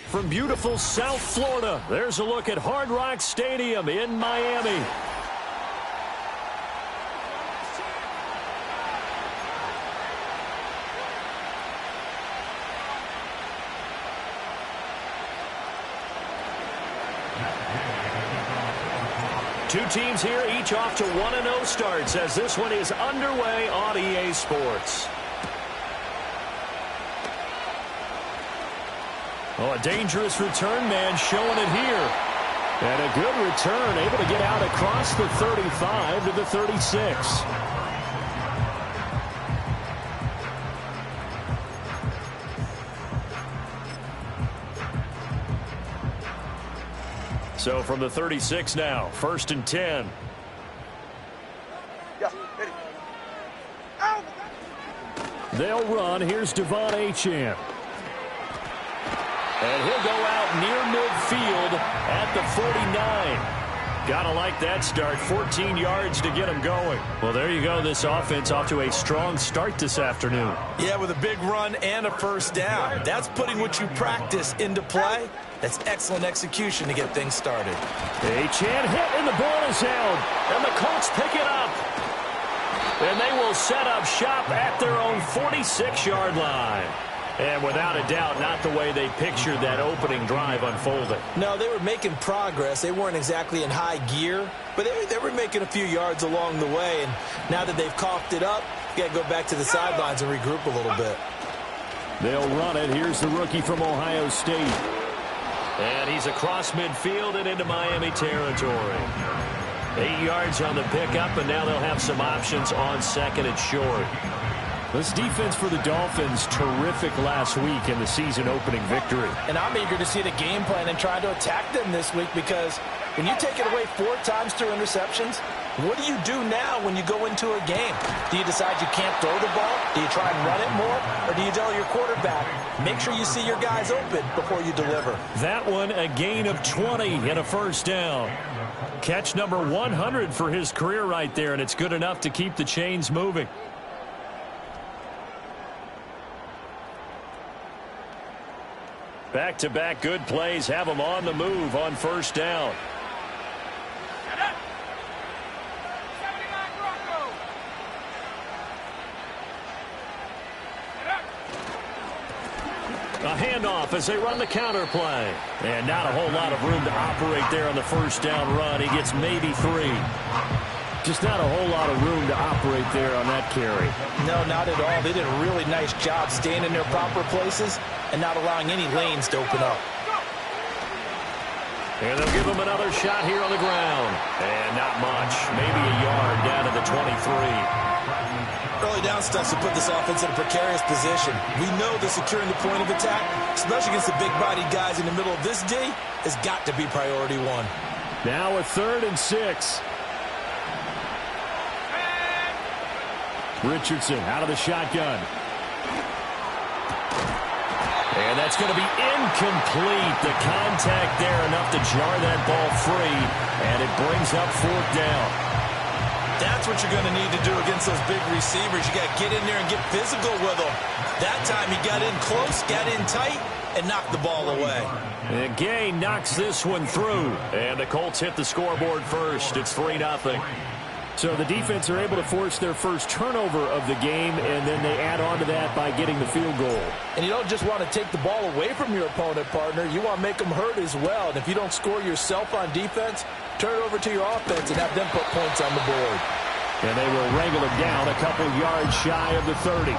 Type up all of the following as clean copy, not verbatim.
From beautiful South Florida, there's a look at Hard Rock Stadium in Miami. Two teams here, each off to 1-0 starts as this one is underway on EA Sports. Oh, a dangerous return man showing it here. And a good return, able to get out across the 35 to the 36. So from the 36 now, 1st and 10. They'll run. Here's Devon Achane. And he'll go out near midfield at the 49. Gotta like that start. 14 yards to get him going. Well, there you go. This offense off to a strong start this afternoon. Yeah, with a big run and a first down. That's putting what you practice into play. That's excellent execution to get things started. Achane hit, and the ball is held. And the Colts pick it up. And they will set up shop at their own 46-yard line. And without a doubt, not the way they pictured that opening drive unfolding. No, they were making progress. They weren't exactly in high gear, but they were making a few yards along the way. And now that they've coughed it up, you got to go back to the sidelines and regroup a little bit. They'll run it. Here's the rookie from Ohio State. And he's across midfield and into Miami territory. 8 yards on the pickup, and now they'll have some options on 2nd and short. This defense for the Dolphins, terrific last week in the season-opening victory. And I'm eager to see the game plan and try to attack them this week, because when you take it away 4 times through interceptions, what do you do now when you go into a game? Do you decide you can't throw the ball? Do you try and run it more? Or do you tell your quarterback, make sure you see your guys open before you deliver? That one, a gain of 20 and a first down. Catch number 100 for his career right there, and it's good enough to keep the chains moving. Back-to-back good plays have them on the move on first down. A handoff as they run the counter play. And not a whole lot of room to operate there on the first down run. He gets maybe 3. Just not a whole lot of room to operate there on that carry. No, not at all. They did a really nice job staying in their proper places and not allowing any lanes to open up. And they'll give him another shot here on the ground. And not much. Maybe a yard down to the 23. Early down stuff to put this offense in a precarious position. We know that securing the point of attack, especially against the big-bodied guys in the middle of this D, has got to be priority 1. Now a 3rd and 6. Richardson out of the shotgun. And that's going to be incomplete. The contact there enough to jar that ball free. And it brings up 4th down. That's what you're going to need to do against those big receivers. You got to get in there and get physical with them. That time he got in close, got in tight, and knocked the ball away. And Gay knocks this one through. And the Colts hit the scoreboard first. It's 3-0. So the defense are able to force their first turnover of the game, and then they add on to that by getting the field goal. And you don't just want to take the ball away from your opponent, partner. You want to make them hurt as well. And if you don't score yourself on defense, turn it over to your offense and have them put points on the board. And they will wrangle him down a couple yards shy of the 30.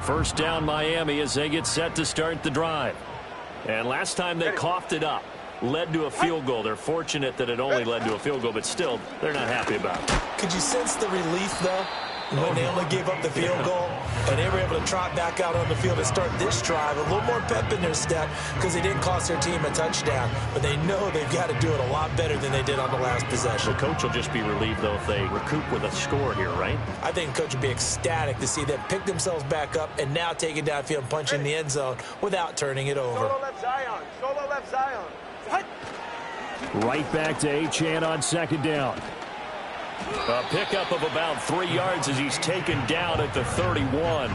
First down Miami as they get set to start the drive. And last time they coughed it up, led to a field goal. They're fortunate that it only led to a field goal, but still, they're not happy about it. Could you sense the relief, though? when they only gave up the field goal, and they were able to trot back out on the field and start this drive. A little more pep in their step because they didn't cost their team a touchdown. But they know they've got to do it a lot better than they did on the last possession. The coach will just be relieved, though, if they recoup with a score here, right? I think the coach would be ecstatic to see them pick themselves back up and now take it downfield and punch in the end zone without turning it over. Solo left Zion. Solo left Zion. Right back to Achane on second down. A pickup of about 3 yards as he's taken down at the 31.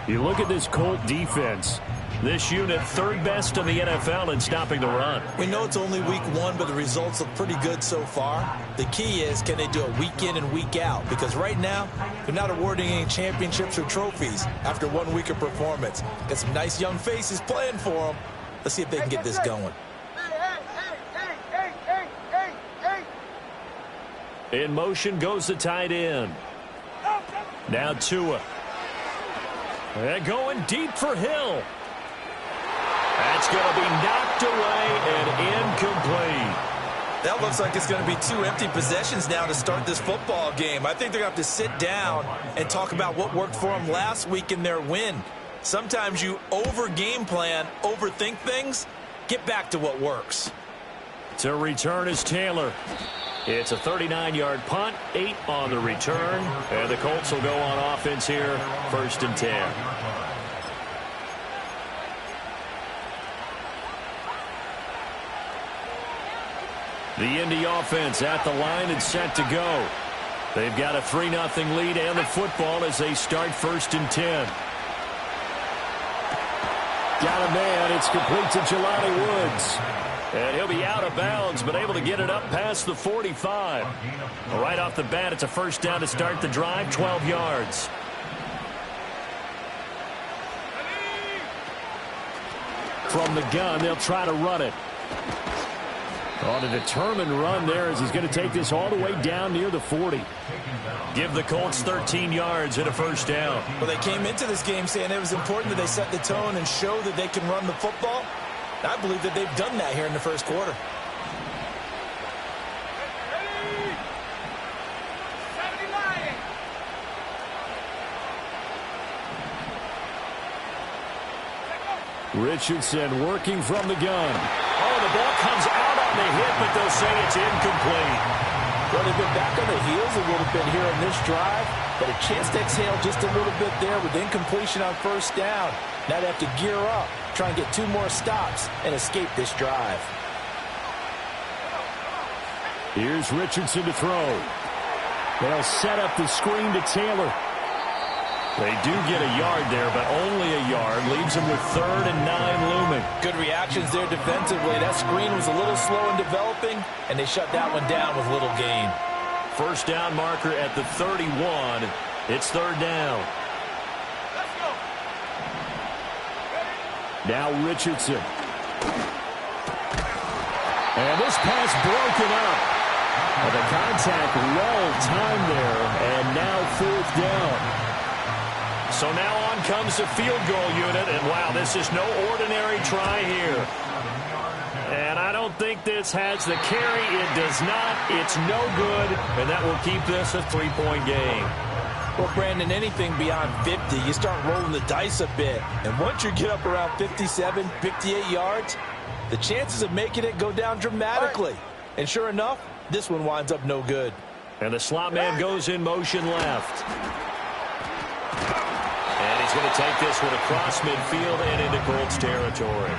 You look at this Colt defense. This unit third best in the NFL in stopping the run. We know it's only week one, but the results look pretty good so far. The key is, can they do it week in and week out? Because right now, they're not awarding any championships or trophies after 1 week of performance. Got some nice young faces playing for them. Let's see if they can get this going. In motion goes the tight end. Now Tua. They're going deep for Hill. That's going to be knocked away and incomplete. That looks like it's going to be 2 empty possessions now to start this football game. I think they're going to have to sit down and talk about what worked for them last week in their win. Sometimes you over-game plan, overthink things. Get back to what works. To return is Taylor. It's a 39-yard punt, 8 on the return. And the Colts will go on offense here, 1st and 10. The Indy offense at the line and set to go. They've got a 3-0 lead and the football as they start 1st and 10. Got a man. It's complete to Jelani Woods. And he'll be out of bounds, but able to get it up past the 45. Right off the bat, it's a 1st down to start the drive, 12 yards. From the gun, they'll try to run it. On a determined run there as he's going to take this all the way down near the 40. Give the Colts 13 yards and a 1st down. Well, they came into this game saying it was important that they set the tone and show that they can run the football. I believe that they've done that here in the 1st quarter. Richardson working from the gun. Oh, the ball comes out on the hit, but they'll say it's incomplete. Well, they've been back on their heels a little bit here in this drive, but a chance to exhale just a little bit there with incompletion on 1st down. Now they have to gear up, try and get 2 more stops and escape this drive. Here's Richardson to throw. They'll set up the screen to Taylor. They do get a yard there, but only a yard. Leaves them with 3rd and 9 looming. Good reactions there defensively. That screen was a little slow in developing, and they shut that one down with little gain. 1st down marker at the 31. It's 3rd down. Now Richardson. And this pass broken up. And the contact well timed there, and now 4th down. So now on comes the field goal unit, and wow, this is no ordinary try here. And I don't think this has the carry. It does not. It's no good, and that will keep this a 3-point game. Well, Brandon, anything beyond 50, you start rolling the dice a bit. And once you get up around 57, 58 yards, the chances of making it go down dramatically. And sure enough, this one winds up no good. And the slot man goes in motion left. And he's going to take this one across midfield and into Colts territory.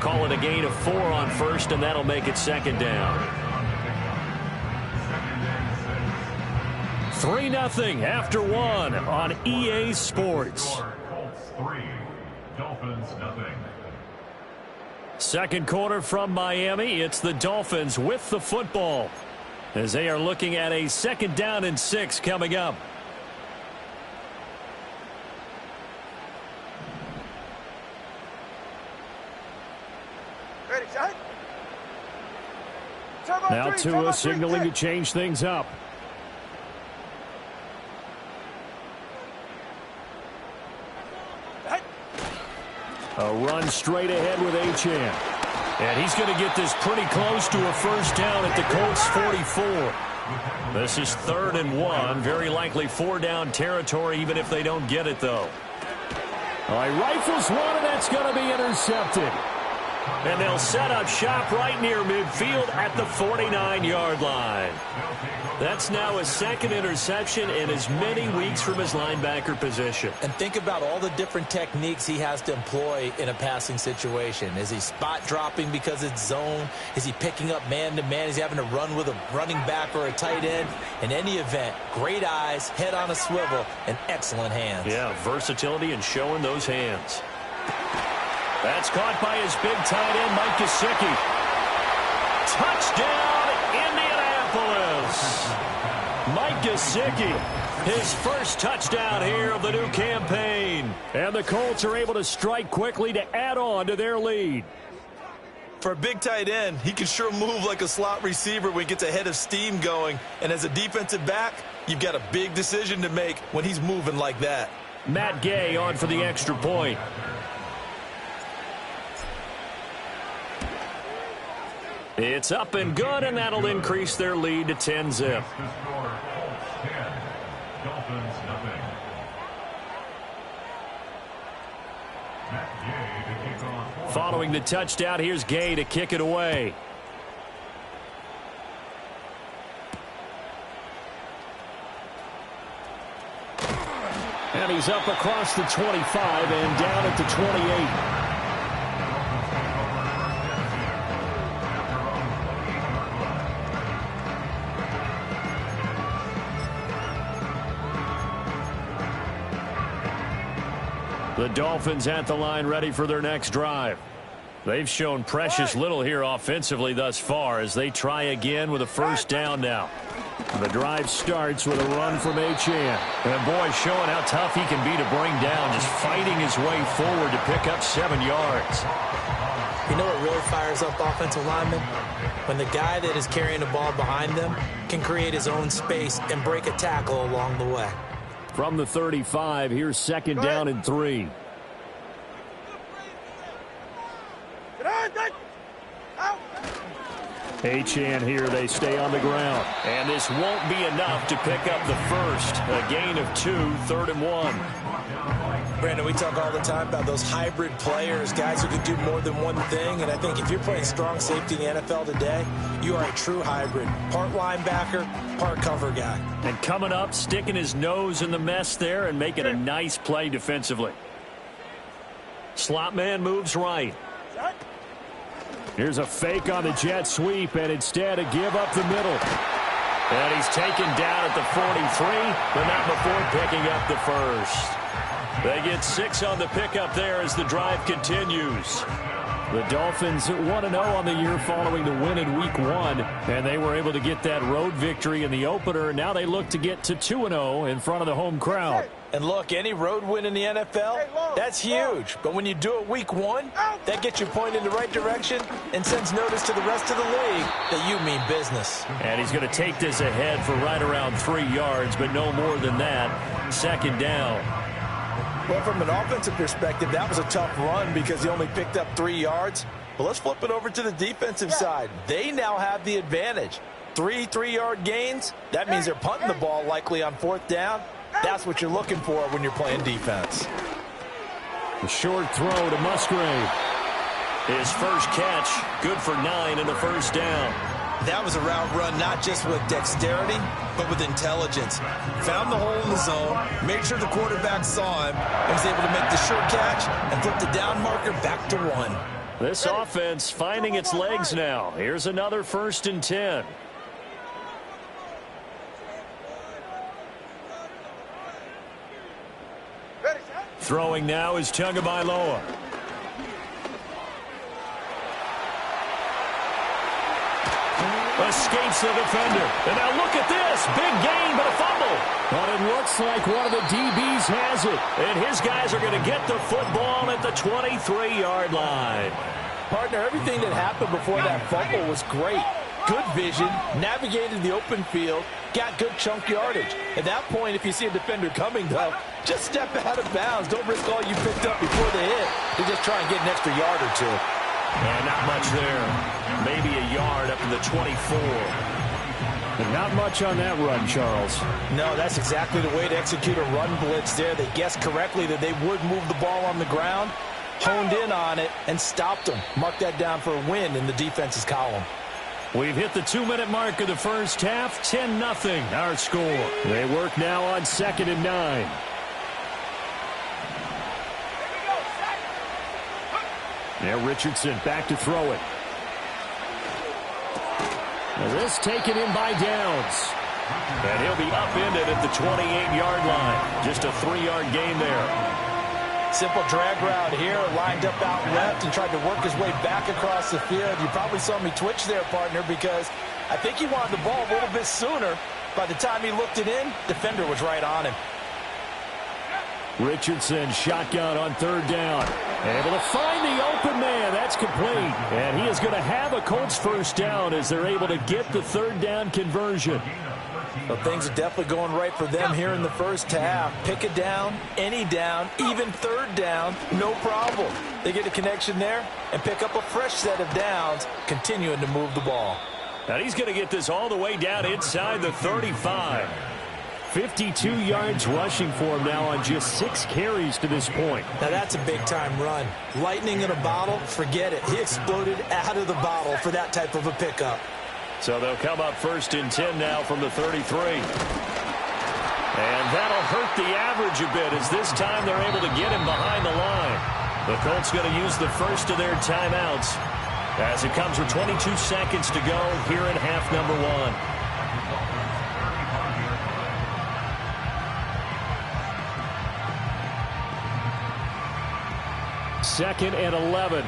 Call it a gain of 4 on 1st, and that'll make it 2nd down. 3-0 after 1 on EA Sports. Colts 3, Dolphins 0. 2nd quarter from Miami. It's the Dolphins with the football as they are looking at a 2nd down and 6 coming up. Now Tua signaling to change things up. A run straight ahead with Achane. And he's going to get this pretty close to a first down at the Colts 44. This is 3rd and 1. Very likely 4-down territory, even if they don't get it, though. All right, rifles one, and that's going to be intercepted. And they'll set up shop right near midfield at the 49-yard line. That's now his 2nd interception in as many weeks from his linebacker position. And think about all the different techniques he has to employ in a passing situation. Is he spot dropping because it's zone? Is he picking up man-to-man? Is he having to run with a running back or a tight end? In any event, great eyes, head on a swivel, and excellent hands. Yeah, versatility and showing those hands. That's caught by his big tight end, Mike Gesicki. Touchdown, Indianapolis. Mike Gesicki, his first touchdown here of the new campaign. And the Colts are able to strike quickly to add on to their lead. For a big tight end, he can sure move like a slot receiver when he gets a head of steam going. And as a defensive back, you've got a big decision to make when he's moving like that. Matt Gay on for the extra point. It's up and good, and that'll increase their lead to 10-zip. Following the touchdown, here's Gay to kick it away. And he's up across the 25 and down at the 28. The Dolphins at the line ready for their next drive. They've shown precious little here offensively thus far as they try again with a first down now. The drive starts with a run from Achane. And boy, showing how tough he can be to bring down, just fighting his way forward to pick up 7 yards. You know what really fires up offensive linemen? When the guy that is carrying the ball behind them can create his own space and break a tackle along the way. From the 35, here's 2nd down and 3. Achane here, they stay on the ground. And this won't be enough to pick up the first. A gain of 2, 3rd and 1. Brandon, we talk all the time about those hybrid players, guys who can do more than one thing. And I think if you're playing strong safety in the NFL today, you are a true hybrid. Part linebacker, part cover guy. And coming up, sticking his nose in the mess there and making a nice play defensively. Slot man moves right. Here's a fake on the jet sweep, and instead a give up the middle. And he's taken down at the 43, but not before picking up the first. They get 6 on the pickup there as the drive continues. The Dolphins 1-0 on the year following the win in Week 1, and they were able to get that road victory in the opener. Now they look to get to 2-0 in front of the home crowd. And look, any road win in the NFL, that's huge. But when you do it Week 1, that gets you pointed in the right direction and sends notice to the rest of the league that you mean business. And he's going to take this ahead for right around 3 yards, but no more than that. 2nd down. Well, from an offensive perspective, that was a tough run because he only picked up 3 yards. But let's flip it over to the defensive side. They now have the advantage. 3 3-yard gains, that means they're punting the ball likely on 4th down. That's what you're looking for when you're playing defense. The short throw to Musgrave. His first catch, good for 9 and a first down. That was a route run not just with dexterity, but with intelligence. Found the hole in the zone, made sure the quarterback saw him, and was able to make the short catch and flip the down marker back to 1. This offense finding its legs now. Here's another 1st and 10. Throwing now is Tagovailoa. Escapes the defender. And now look at this. Big gain, but a fumble. But it looks like one of the DBs has it. And his guys are going to get the football at the 23-yard line. Partner, everything that happened before that fumble was great. Good vision, navigated the open field, got good chunk yardage. At that point, if you see a defender coming, though, just step out of bounds. Don't risk all you picked up before the hit to just try and get an extra yard or 2. And not much there. Maybe a yard up to the 24. And not much on that run, Charles. No, that's exactly the way to execute a run blitz there. They guessed correctly that they would move the ball on the ground, honed in on it, and stopped them. Mark that down for a win in the defense's column. We've hit the 2-minute mark of the first half. 10-0 our score. They work now on 2nd and 9. Now Richardson back to throw it. Now this taken in by Downs. And he'll be upended at the 28-yard line. Just a 3-yard gain there. Simple drag route here, lined up out left and tried to work his way back across the field. You probably saw me twitch there, partner, because I think he wanted the ball a little bit sooner. By the time he looked it in, defender was right on him. Richardson shotgun on 3rd down. Able to find the open man. That's complete. And he is going to have a Colts first down as they're able to get the 3rd down conversion. Well, things are definitely going right for them here in the first half. Pick a down, any down, even 3rd down, no problem. They get a connection there and pick up a fresh set of downs, continuing to move the ball. Now he's going to get this all the way down inside the 35. 52 yards rushing for him now on just 6 carries to this point. Now that's a big-time run. Lightning in a bottle, forget it. He exploded out of the bottle for that type of a pickup. So they'll come up 1st and 10 now from the 33. And that'll hurt the average a bit as this time they're able to get him behind the line. The Colts going to use the first of their timeouts as it comes with 22 seconds to go here in half number 1. 2nd and 11.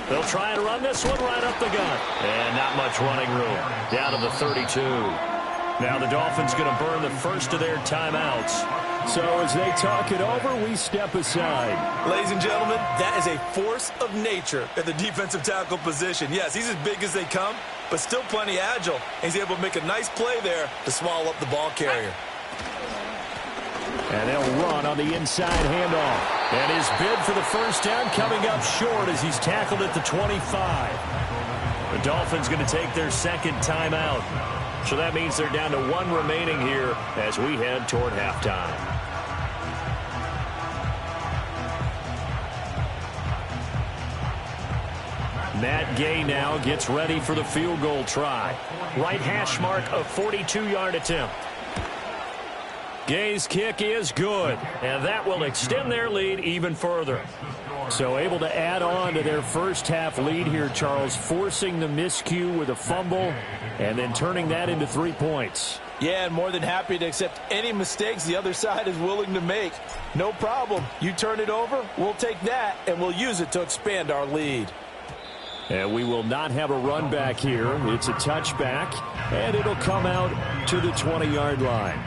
They'll try and run this one right up the gut. And not much running room. Down to the 32. Now the Dolphins going to burn the first of their timeouts. So as they talk it over, we step aside. Ladies and gentlemen, that is a force of nature at the defensive tackle position. Yes, he's as big as they come, but still plenty agile. He's able to make a nice play there to swallow up the ball carrier. And they'll run on the inside handoff. And his bid for the first down coming up short as he's tackled at the 25. The Dolphins going to take their 2nd timeout. So that means they're down to 1 remaining here as we head toward halftime. Matt Gay now gets ready for the field goal try. Right hash mark, a 42-yard attempt. Gay's kick is good, and that will extend their lead even further. So able to add on to their first half lead here, Charles, forcing the miscue with a fumble and then turning that into 3 points. Yeah, and more than happy to accept any mistakes the other side is willing to make. No problem. You turn it over, we'll take that, and we'll use it to expand our lead. And we will not have a run back here. It's a touchback, and it'll come out to the 20-yard line.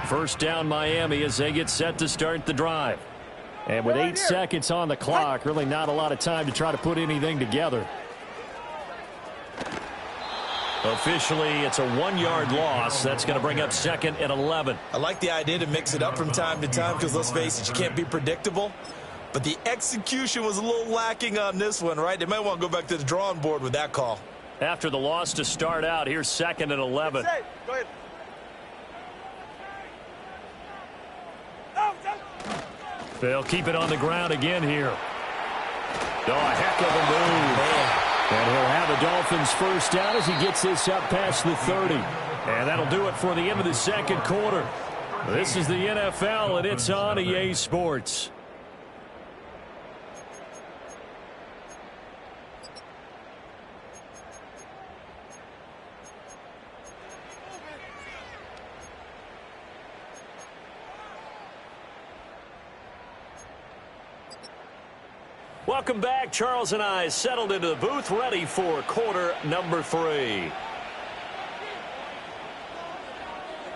First down Miami as they get set to start the drive. And with 8 seconds on the clock, really not a lot of time to try to put anything together. Officially, it's a 1-yard loss. That's going to bring up 2nd and 11. I like the idea to mix it up from time to time because, let's face it, you can't be predictable. But the execution was a little lacking on this one, right? They might want to go back to the drawing board with that call. After the loss to start out, here's 2nd and 11. Go ahead. They'll keep it on the ground again here. Oh, a heck of a move. And he'll have the Dolphins first down as he gets this up past the 30. And that'll do it for the end of the 2nd quarter. This is the NFL, and it's on EA Sports. Welcome back. Charles and I settled into the booth, ready for quarter number 3.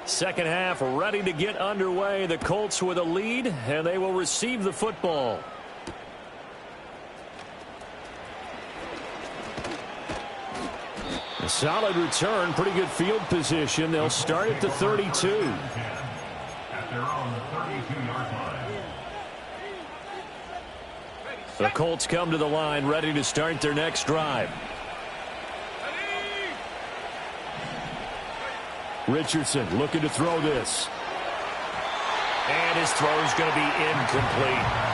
Second half ready to get underway. The Colts with a lead, and they will receive the football. A solid return, pretty good field position. They'll start at the 32. At their own 32-yard line. The Colts come to the line, ready to start their next drive. Richardson looking to throw this. And his throw is going to be incomplete.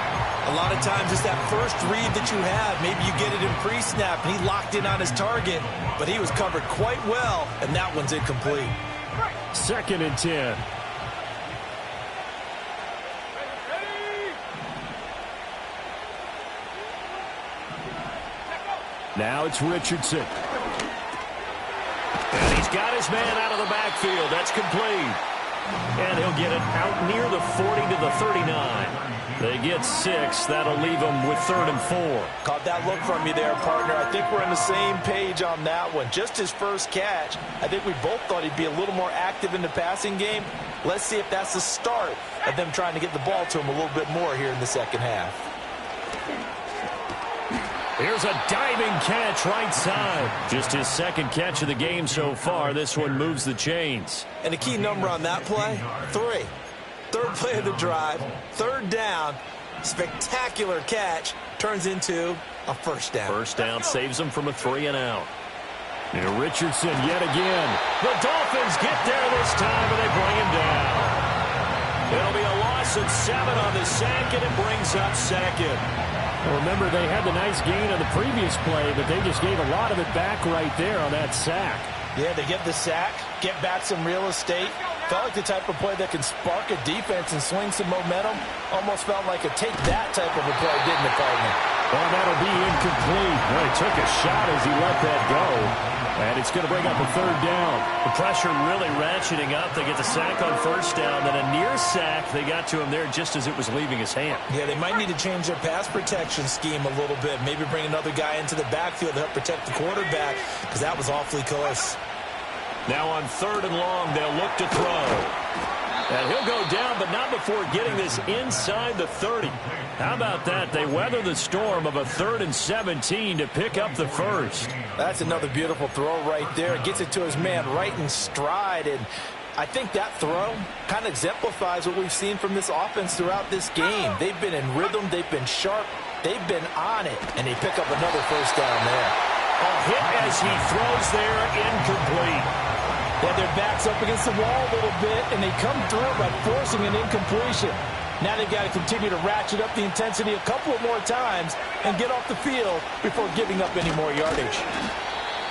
A lot of times it's that first read that you have. Maybe you get it in pre-snap, and he locked in on his target, but he was covered quite well, and that one's incomplete. 2nd and 10. Now it's Richardson. And he's got his man out of the backfield. That's complete. And he'll get it out near the 40 to the 39. They get 6. That'll leave them with 3rd and 4. Caught that look from you there, partner. I think we're on the same page on that one. Just his first catch. I think we both thought he'd be a little more active in the passing game. Let's see if that's the start of them trying to get the ball to him a little bit more here in the second half. Here's a diving catch right side. Just his 2nd catch of the game so far. This one moves the chains. And the key number on that play, 3. 3rd play of the drive, 3rd down, spectacular catch, turns into a first down. First down saves them from a 3 and out. Now Richardson yet again. The Dolphins get there this time, and they bring him down. It'll be a loss of 7 on the sack, and it brings up 2nd. Well, remember, they had the nice gain on the previous play, but they just gave a lot of it back right there on that sack. Yeah, they get the sack, get back some real estate. Felt like the type of play that can spark a defense and swing some momentum. Almost felt like a take-that type of a play, didn't it, partner? Well, that'll be incomplete. Well, he took a shot as he let that go. And it's going to bring up a 3rd down. The pressure really ratcheting up. They get the sack on 1st down. Then a near sack. They got to him there just as it was leaving his hand. Yeah, they might need to change their pass protection scheme a little bit. Maybe bring another guy into the backfield to help protect the quarterback, because that was awfully close. Now on 3rd and long, they'll look to throw. And he'll go down, but not before getting this inside the 30. How about that? They weather the storm of a 3rd and 17 to pick up the 1st. That's another beautiful throw right there. Gets it to his man right in stride. And I think that throw kind of exemplifies what we've seen from this offense throughout this game. They've been in rhythm. They've been sharp. They've been on it. And they pick up another 1st down there. A hit as he throws there, incomplete. Yeah, their back's up against the wall a little bit, and they come through by forcing an incompletion. Now they've got to continue to ratchet up the intensity a couple of more times and get off the field before giving up any more yardage.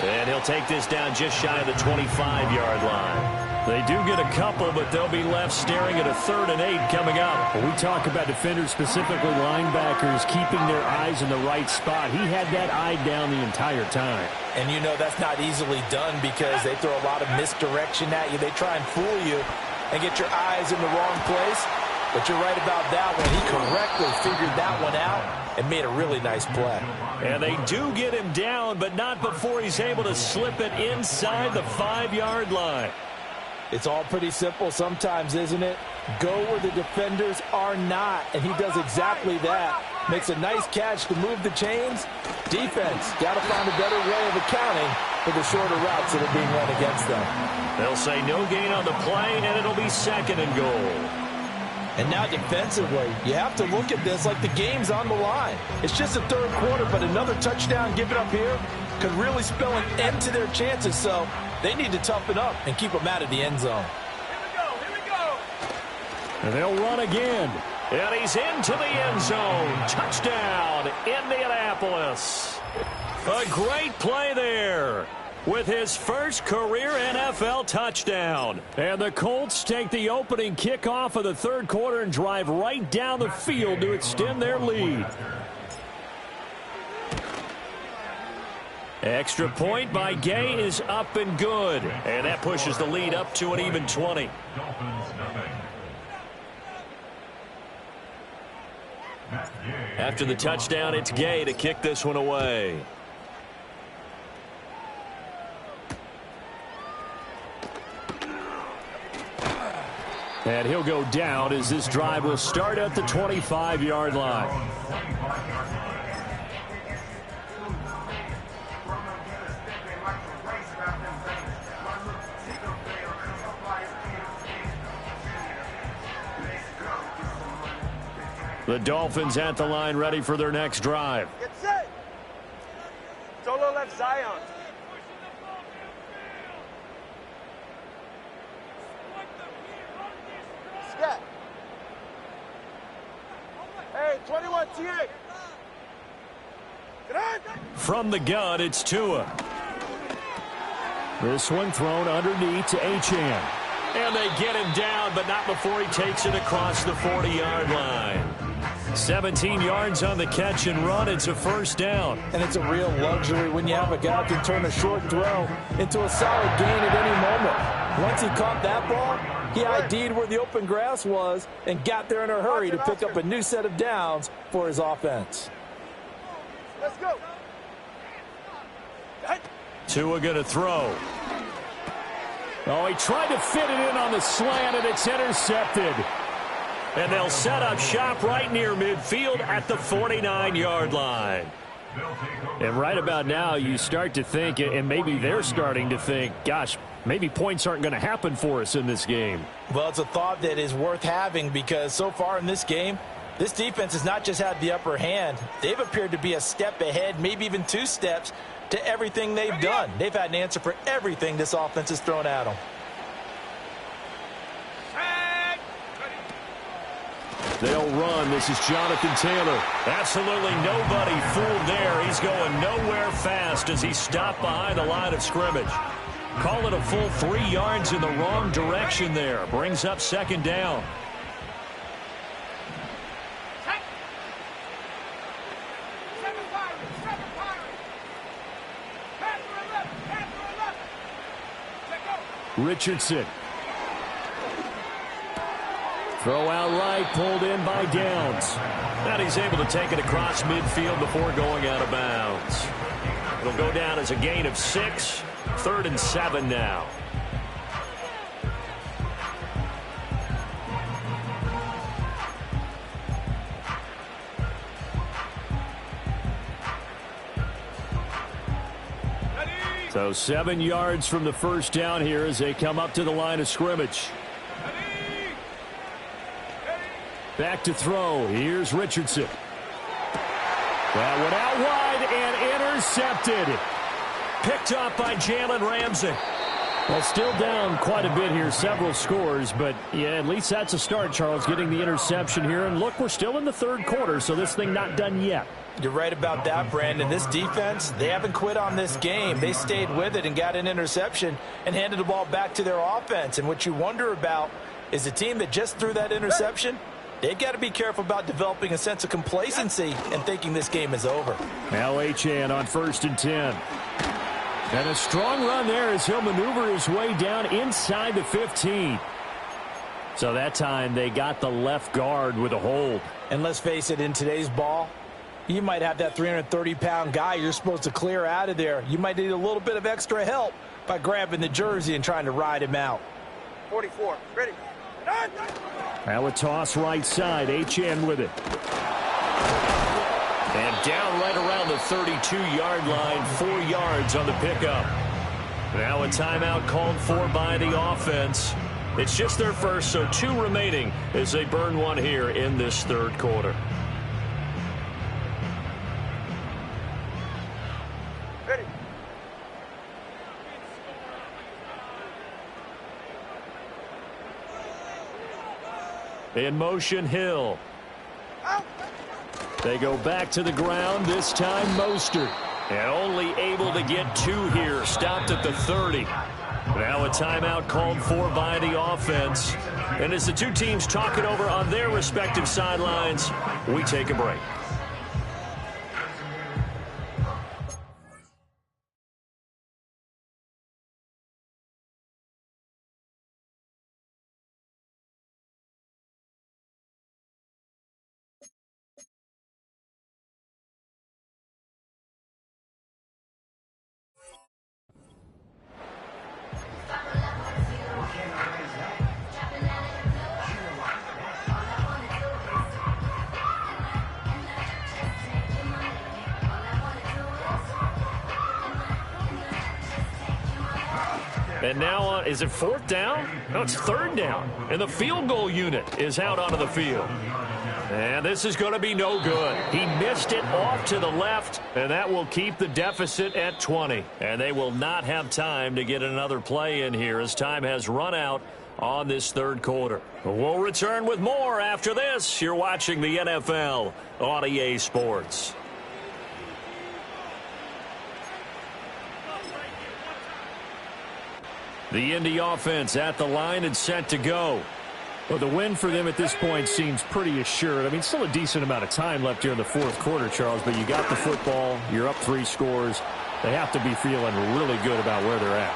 And he'll take this down just shy of the 25-yard line. They do get a couple, but they'll be left staring at a 3rd and 8 coming up. When we talk about defenders, specifically linebackers, keeping their eyes in the right spot. He had that eye down the entire time. And you know that's not easily done because they throw a lot of misdirection at you. They try and fool you and get your eyes in the wrong place. But you're right about that one. He correctly figured that one out and made a really nice play. And they do get him down, but not before he's able to slip it inside the 5-yard line. It's all pretty simple sometimes, isn't it? Go where the defenders are not, and he does exactly that. Makes a nice catch to move the chains. Defense got to find a better way of accounting for the shorter routes that are being run against them. They'll say no gain on the play, and it'll be 2nd and goal. And now defensively, you have to look at this like the game's on the line. It's just the 3rd quarter, but another touchdown given up here could really spell an end to their chances. So they need to toughen up and keep them out of the end zone. Here we go. And they'll run again. And he's into the end zone. Touchdown, Indianapolis. A great play there with his first career NFL touchdown. And the Colts take the opening kickoff of the 3rd quarter and drive right down the field to extend their lead. Extra point by Gay is up and good. And that pushes the lead up to an even 20. Dolphins nothing. After the touchdown, it's Gay to kick this one away. And he'll go down as this drive will start at the 25-yard line. The Dolphins at the line, ready for their next drive. Get set. Solo left Zion. Scat. Hey, 21 TA. From the gun, it's Tua. This one thrown underneath to Achane. And they get him down, but not before he takes it across the 40-yard line. 17 yards on the catch and run. It's a first down. And it's a real luxury when you have a guy who can turn a short throw into a solid gain at any moment. Once he caught that ball, he ID'd where the open grass was and got there in a hurry to pick up a new set of downs for his offense. Let's go. Tua going to throw. Oh, he tried to fit it in on the slant, and it's intercepted. And they'll set up shop right near midfield at the 49-yard line. And right about now, you start to think, and maybe they're starting to think, gosh, maybe points aren't going to happen for us in this game. Well, it's a thought that is worth having because so far in this game, this defense has not just had the upper hand. They've appeared to be a step ahead, maybe even 2 steps, to everything they've done. They've had an answer for everything this offense has thrown at them. They'll run. This is Jonathan Taylor. Absolutely nobody fooled there. He's going nowhere fast as he stopped behind the line of scrimmage. Call it a full 3 yards in the wrong direction there. Brings up second down. Richardson. Throw out right, pulled in by Downs. And he's able to take it across midfield before going out of bounds. It'll go down as a gain of 6. 3rd and 7 now. So 7 yards from the first down here as they come up to the line of scrimmage. Back to throw. Here's Richardson. That went out wide and intercepted. Picked up by Jalen Ramsey. Well, still down quite a bit here, several scores, but yeah, at least that's a start, Charles, getting the interception here. And look, we're still in the 3rd quarter, so this thing not done yet. You're right about that, Brandon. This defense, they haven't quit on this game. They stayed with it and got an interception and handed the ball back to their offense. And what you wonder about is the team that just threw that interception, they've got to be careful about developing a sense of complacency and thinking this game is over. Now Achane on 1st and 10. And a strong run there as he'll maneuver his way down inside the 15. So that time they got the left guard with a hold. And let's face it, in today's ball, you might have that 330-pound guy you're supposed to clear out of there. You might need a little bit of extra help by grabbing the jersey and trying to ride him out. 44, ready. Now a toss right side. Achane with it. And down right around the 32-yard line. 4 yards on the pickup. Now a timeout called for by the offense. It's just their first, so 2 remaining as they burn one here in this 3rd quarter. Ready. In motion, Hill. They go back to the ground, this time Mostert. And only able to get 2 here, stopped at the 30. Now a timeout called for by the offense. And as the 2 teams talk it over on their respective sidelines, we take a break. And now, is it 4th down? No, it's 3rd down. And the field goal unit is out onto the field. And this is going to be no good. He missed it off to the left, and that will keep the deficit at 20. And they will not have time to get another play in here as time has run out on this third quarter. We'll return with more after this. You're watching the NFL on EA Sports. The Indy offense at the line and set to go. Well, the win for them at this point seems pretty assured. I mean, still a decent amount of time left here in the fourth quarter, Charles, but you got the football, you're up 3 scores. They have to be feeling really good about where they're at.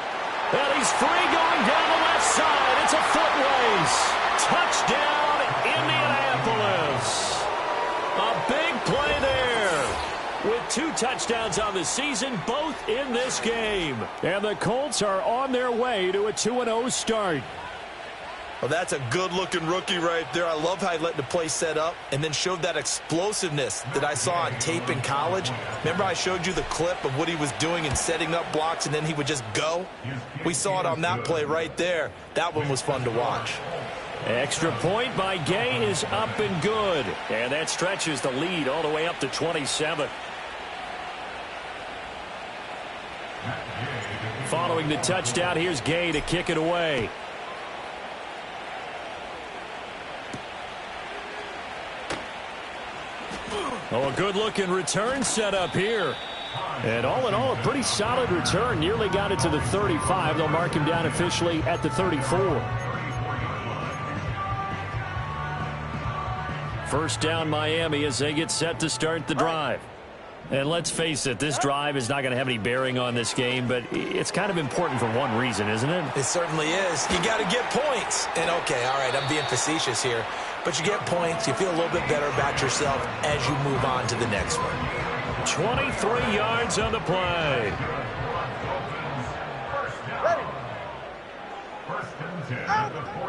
Well, he's free going down the left side. It's a foot race. Touchdown, Indianapolis. A big play there. With 2 touchdowns on the season, both in this game. And the Colts are on their way to a 2-0 start. Well, that's a good-looking rookie right there. I love how he let the play set up and then showed that explosiveness that I saw on tape in college. Remember I showed you the clip of what he was doing and setting up blocks, and then he would just go? We saw it on that play right there. That one was fun to watch. Extra point by Gay is up and good. And that stretches the lead all the way up to 27. Following the touchdown, here's Gay to kick it away. Oh, a good-looking return set up here. And all in all, a pretty solid return. Nearly got it to the 35. They'll mark him down officially at the 34. First down, Miami, as they get set to start the drive. And let's face it, this drive is not going to have any bearing on this game, but it's kind of important for one reason, isn't it? It certainly is. You got to get points. And, okay, all right, I'm being facetious here. But you get points, you feel a little bit better about yourself as you move on to the next one. 23 yards on the play.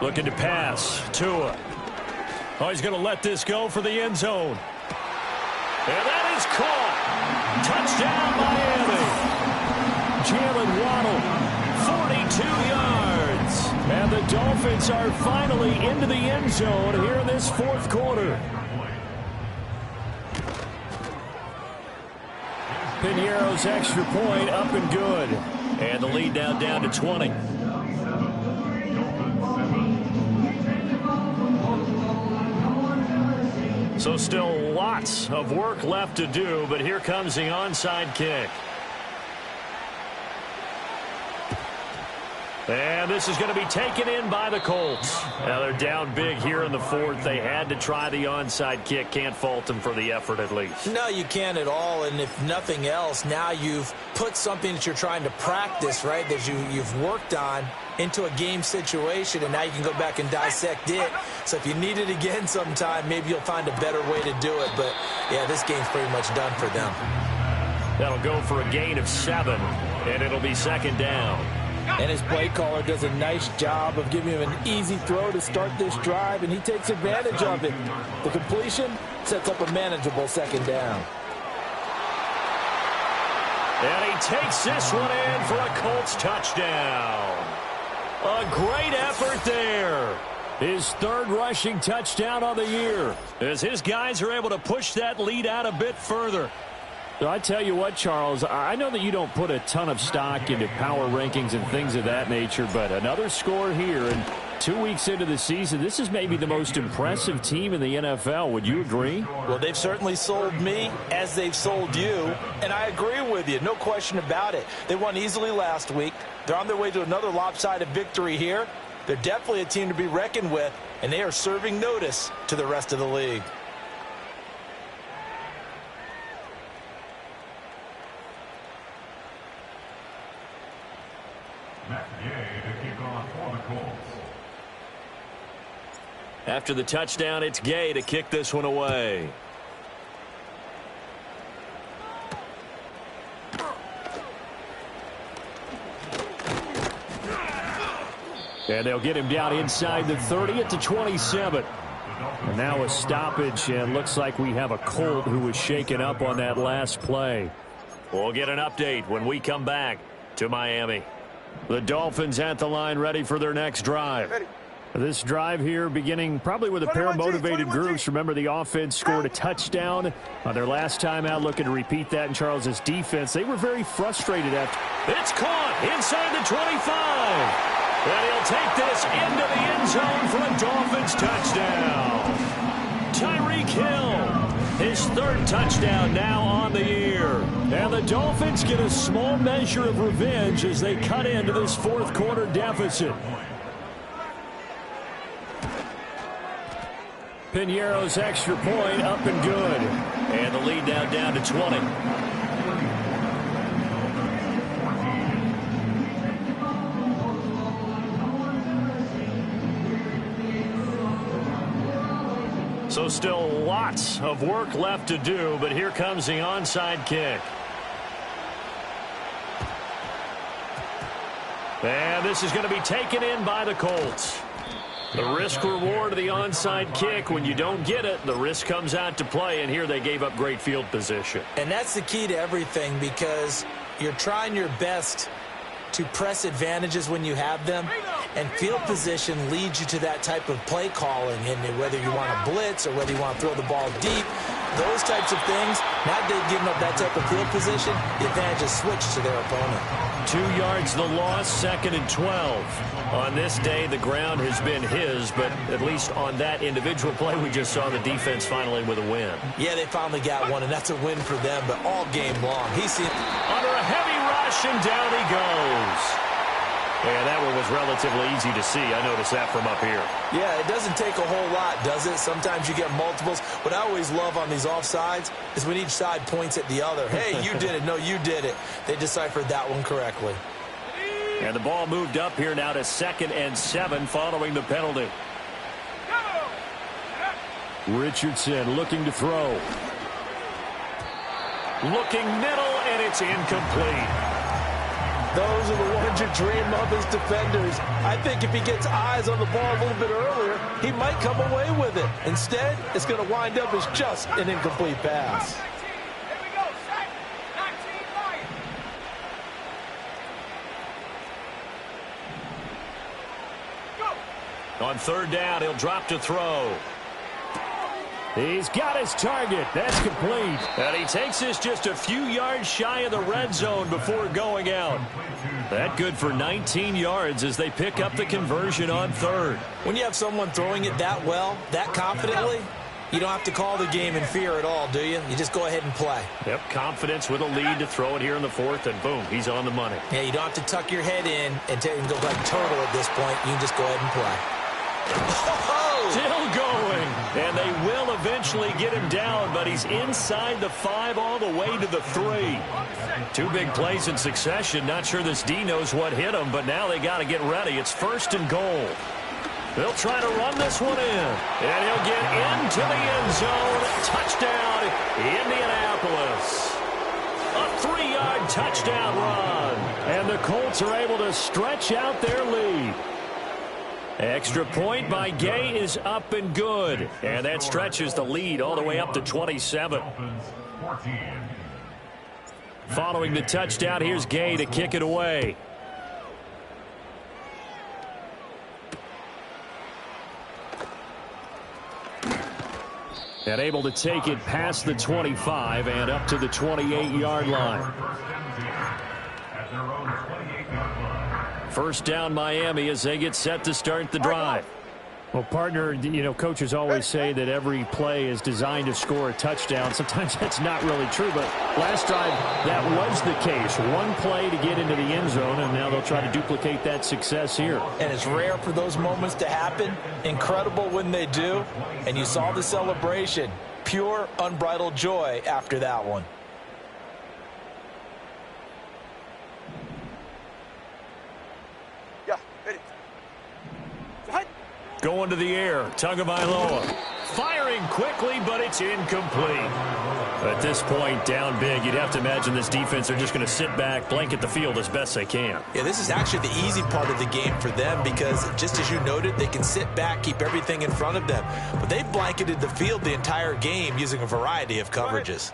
Looking to pass. Tua. Oh, he's going to let this go for the end zone. And that is caught. Touchdown, Miami. Jalen Waddle, 42 yards. And the Dolphins are finally into the end zone here in this fourth quarter. Piñeiro's extra point up and good. And the lead now down to 20. So still lots of work left to do, but here comes the onside kick. And this is going to be taken in by the Colts. Now they're down big here in the fourth. They had to try the onside kick. Can't fault them for the effort at least. No, you can't at all. And if nothing else, now you've put something that you're trying to practice, right, that you've worked on into a game situation, and now you can go back and dissect it. So if you need it again sometime, maybe you'll find a better way to do it. But, yeah, this game's pretty much done for them. That'll go for a gain of 7, and it'll be second down. And his play caller does a nice job of giving him an easy throw to start this drive, and he takes advantage of it. The completion sets up a manageable second down. And he takes this one in for a Colts touchdown. A great effort there. His third rushing touchdown of the year. As his guys are able to push that lead out a bit further. So I tell you what, Charles, I know that you don't put a ton of stock into power rankings and things of that nature, but another score here, and 2 weeks into the season, this is maybe the most impressive team in the NFL. Would you agree? Well, they've certainly sold me as they've sold you, and I agree with you. No question about it. They won easily last week. They're on their way to another lopsided victory here. They're definitely a team to be reckoned with, and they are serving notice to the rest of the league. After the touchdown, it's Gay to kick this one away. And they'll get him down inside the 30 at the 27. And now a stoppage, and looks like we have a Colt who was shaken up on that last play. We'll get an update when we come back to Miami. The Dolphins at the line ready for their next drive. This drive here beginning probably with a pair of motivated groups. Remember, the offense scored a touchdown on their last time out, looking to repeat that in Charles's defense. They were very frustrated after. It's caught inside the 25. And he'll take this into the end zone for a Dolphins touchdown. Tyreek Hill, his third touchdown now on the year. And the Dolphins get a small measure of revenge as they cut into this fourth quarter deficit. Piñeiro's extra point up and good. And the lead now down to 20. So still lots of work left to do, but here comes the onside kick. And this is going to be taken in by the Colts. The risk-reward of the onside kick, when you don't get it, the risk comes out to play, and here they gave up great field position. And that's the key to everything, because you're trying your best to press advantages when you have them, and field position leads you to that type of play calling, and whether you want to blitz or whether you want to throw the ball deep, those types of things, now they've given up that type of field position, the advantage is switched to their opponent. 2 yards the loss, 2nd and 12. On this day, the ground has been his, but at least on that individual play, we just saw the defense finally with a win. Yeah, they finally got one, and that's a win for them, but all game long. He's seen under a heavy rush, and down he goes. And that one was relatively easy to see. I noticed that from up here. Yeah, it doesn't take a whole lot, does it? Sometimes you get multiples. What I always love on these offsides is when each side points at the other. Hey, you did it. No, you did it. They deciphered that one correctly. And the ball moved up here now to 2nd and 7 following the penalty. Richardson looking to throw. Looking middle, and it's incomplete. Those are the ones you dream of as defenders. I think if he gets eyes on the ball a little bit earlier, he might come away with it. Instead, it's going to wind up as just an incomplete pass. On 3rd down, he'll drop to throw. He's got his target. That's complete. And he takes this just a few yards shy of the red zone before going out. That good for 19 yards as they pick up the conversion on 3rd. When you have someone throwing it that well, that confidently, you don't have to call the game in fear at all, do you? You just go ahead and play. Yep, confidence with a lead to throw it here in the 4th, and boom, he's on the money. Yeah, you don't have to tuck your head in and go like turtle at this point. You can just go ahead and play. Still going, and they will eventually get him down, but he's inside the 5 all the way to the 3. 2 big plays in succession. Not sure this D knows what hit him, but now they got to get ready. It's 1st and goal. They'll try to run this one in, and he'll get into the end zone. Touchdown, Indianapolis. A 3-yard touchdown run, and the Colts are able to stretch out their lead. Extra point by Gay is up and good. And that stretches the lead all the way up to 27. Following the touchdown, here's Gay to kick it away. And able to take it past the 25 and up to the 28-yard line. 1st down Miami as they get set to start the drive. Well, partner, you know, coaches always say that every play is designed to score a touchdown. Sometimes that's not really true, but last drive that was the case. One play to get into the end zone, and now they'll try to duplicate that success here. And it's rare for those moments to happen. Incredible when they do. And you saw the celebration. Pure, unbridled joy after that one. Going to the air, Tagovailoa. Firing quickly, but it's incomplete. At this point, down big, you'd have to imagine this defense are just going to sit back, blanket the field as best they can. Yeah, this is actually the easy part of the game for them because, just as you noted, they can sit back, keep everything in front of them. But they've blanketed the field the entire game using a variety of coverages.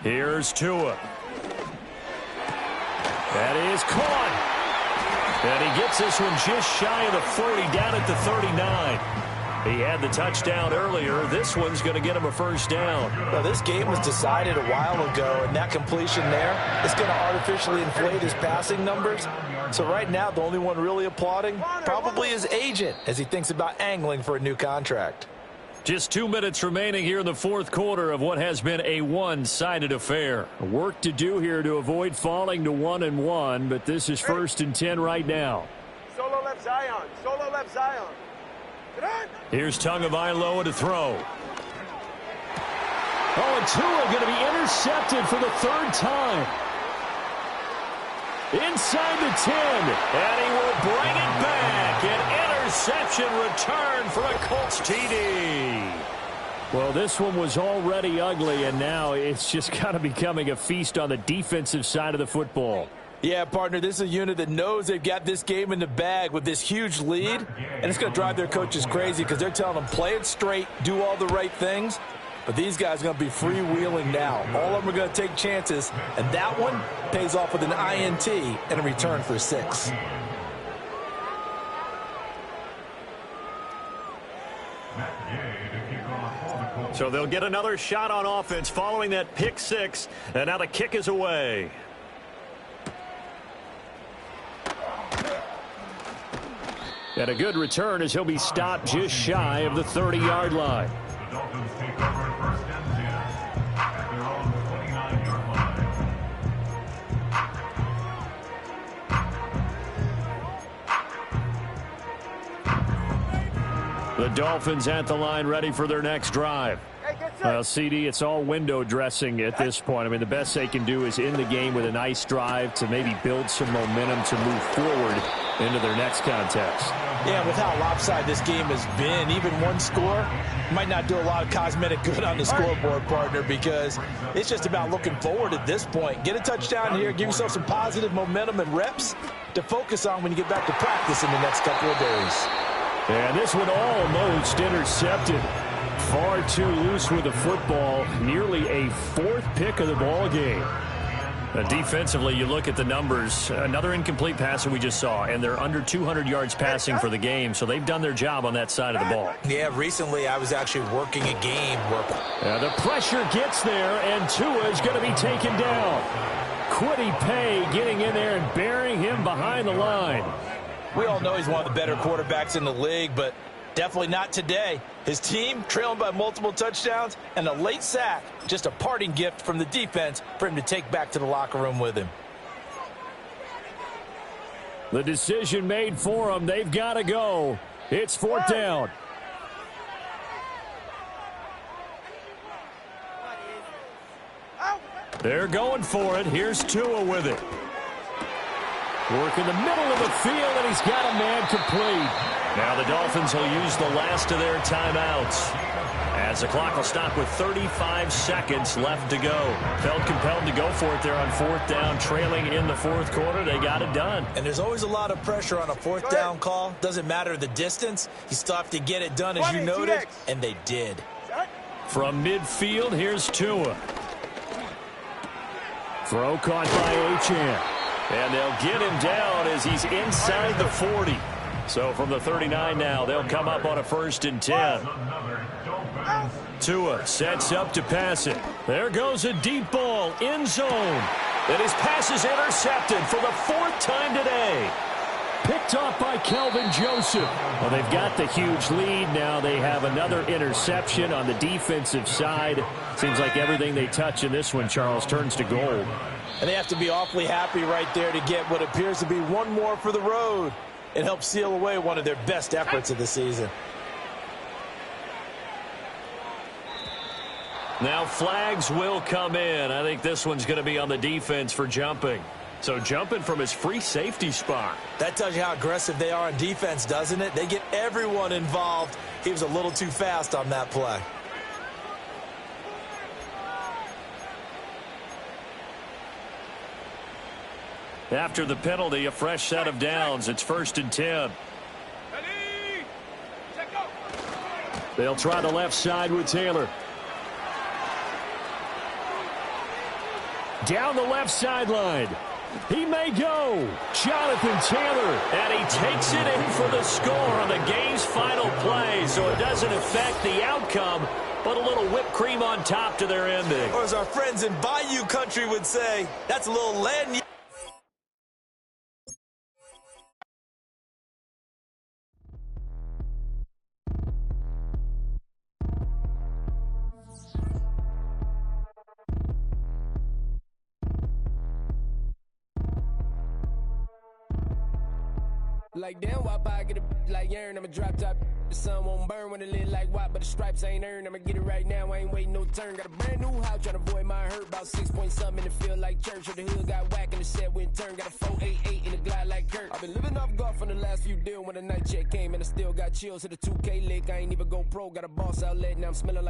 Here's Tua. That is caught. And he gets this one just shy of the 40, down at the 39. He had the touchdown earlier. This one's going to get him a first down. Well, this game was decided a while ago, and that completion there is going to artificially inflate his passing numbers. So right now, the only one really applauding probably his agent as he thinks about angling for a new contract. Just 2 minutes remaining here in the fourth quarter of what has been a one-sided affair. Work to do here to avoid falling to 1-1, but this is 1st and 10 right now. Solo left Zion. Solo left Zion. Here's Tagovailoa to throw. Oh, and Tua going to be intercepted for the 3rd time. Inside the 10, and he will bring it back. An interception return for a Colts TD. Well, this one was already ugly, and now it's just kind of becoming a feast on the defensive side of the football. Yeah, partner, this is a unit that knows they've got this game in the bag with this huge lead, and it's going to drive their coaches crazy because they're telling them play it straight, do all the right things. But these guys are going to be freewheeling now. All of them are going to take chances, and that one pays off with an INT and a return for 6. So they'll get another shot on offense following that pick 6, and now the kick is away. And a good return as he'll be stopped just shy of the 30-yard line. The Dolphins take over at 1st and 10 at their own 29-yard line. The Dolphins at the line ready for their next drive. Well, CD, it's all window dressing at this point. I mean, the best they can do is in the game with a nice drive to maybe build some momentum to move forward into their next contest. Yeah, with how lopsided this game has been, even one score might not do a lot of cosmetic good on the scoreboard, partner, because it's just about looking forward at this point. Get a touchdown here, give yourself some positive momentum and reps to focus on when you get back to practice in the next couple of days. And this one almost intercepted. Far too loose with the football. Nearly a 4th pick of the ball game. Defensively, you look at the numbers. Another incomplete pass that we just saw, and they're under 200 yards passing for the game, so they've done their job on that side of the ball. Yeah, recently I was actually working a game where the pressure gets there, and Tua is going to be taken down. Kwity Paye getting in there and burying him behind the line. We all know he's one of the better quarterbacks in the league, but definitely not today. His team trailing by multiple touchdowns and a late sack. Just a parting gift from the defense for him to take back to the locker room with him. The decision made for him. They've got to go. It's 4th down. They're going for it. Here's Tua with it. Work in the middle of the field, and he's got a man complete. Now the Dolphins will use the last of their timeouts, as the clock will stop with 35 seconds left to go. Felt compelled to go for it there on 4th down, trailing in the 4th quarter. They got it done. And there's always a lot of pressure on a 4th down call. Doesn't matter the distance. You still have to get it done, as you noted, and they did. From midfield, here's Tua. Throw caught by Achane. And they'll get him down as he's inside the 40. So from the 39 now, they'll come up on a 1st and 10. Tua sets up to pass it. There goes a deep ball, end zone. And his pass is intercepted for the 4th time today. Picked off by Kelvin Joseph. Well, they've got the huge lead. Now they have another interception on the defensive side. Seems like everything they touch in this one, Charles, turns to gold. And they have to be awfully happy right there to get what appears to be one more for the road. It helps seal away one of their best efforts of the season. Now flags will come in. I think this one's going to be on the defense for jumping. So jumping from his free safety spot. That tells you how aggressive they are on defense, doesn't it? They get everyone involved. He was a little too fast on that play. After the penalty, a fresh set of downs. It's 1st and 10. They'll try the left side with Taylor. Down the left sideline. He may go. Jonathan Taylor. And he takes it in for the score on the game's final play, so it doesn't affect the outcome, but a little whipped cream on top to their ending. Or as our friends in Bayou Country would say, that's a little lead. Like damn, why I get a like urn? I'ma drop top. The sun won't burn when it lit like what, but the stripes ain't earned. I'ma get it right now, I ain't waiting no turn. Got a brand new house, tryna avoid my hurt. About 6 point something in the field like church. Or the hood got whack and the set went turn. Got a 488 in the glide like Kurt. I've been living off golf from the last few deals. When the night check came and I still got chills. Hit a 2K lick, I ain't even go pro. Got a boss outlet, now I'm smelling like